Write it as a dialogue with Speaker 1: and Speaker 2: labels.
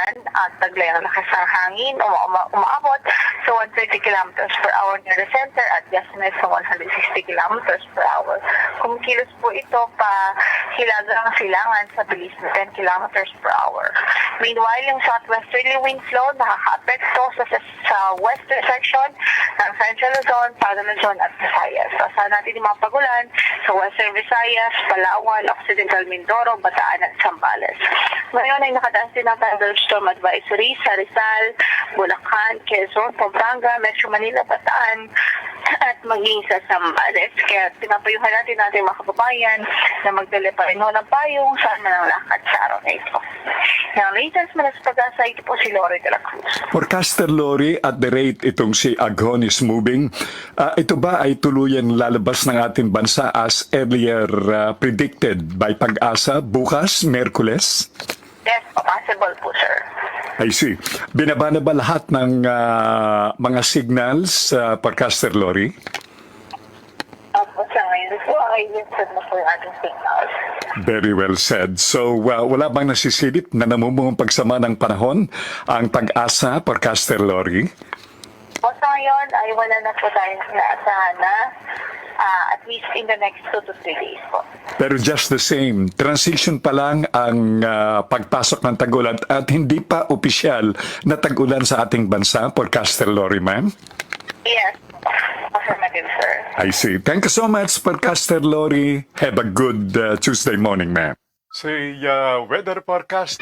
Speaker 1: at taglay ang lakas ng hangin, umaabot sa 130 kilometers per hour near the center at gustiness sa 160 kilometers per hour. Kumikilos po ito pa hilagang silangan sa bilis na 10 kilometers per hour. Meanwhile, yung southwesterly wind flow nakaka-apekto sa western section ng Central Luzon, Southern Luzon at Visayas. So, saan natin yung mga pagulan sa Western Visayas, Palawan, Occidental Mindoro, Bataan at Zambales. Ngayon ay nakadaas din ang thunderstorm advisory sa Rizal, Bulacan, Quezon, Pampanga, Metro Manila, Bataan, at maging sa Zambales. Kaya pinapayuhan natin mga kababayan na magdala pa rin ng payong saan man ang lakad sa araw na ito. Ng latest man sa pag-asa, ito po si Lori de la Cruz.
Speaker 2: Forecaster Lori, at the rate itong si Aghon is moving, ito ba ay tuluyan lalabas ng ating bansa as earlier predicted by Pag-asa bukas, Merkules?
Speaker 1: Yes, possible po, sir.
Speaker 2: I see. Binaba na ba lahat ng mga signals, Forecaster Lori?
Speaker 1: Opo, sa ngayon po, ay listed na po yung ating signals.
Speaker 2: Very well said. So, wala bang nasisilip na namumuong pagsama ng panahon ang Pag-asa, Forecaster Lori?
Speaker 1: O sa ngayon, ay wala na po tayong inaasahan na at least in the next 2 to 3 days po.
Speaker 2: Pero just the same, transition pa lang ang pagpasok ng tag-ulan at hindi pa opisyal na tag-ulan sa ating bansa, Forecaster Lori, ma'am?
Speaker 1: Yes, affirmative, sir.
Speaker 2: I see. Thank you so much, Forecaster Lori. Have a good Tuesday morning, ma'am. Say, weather forecast.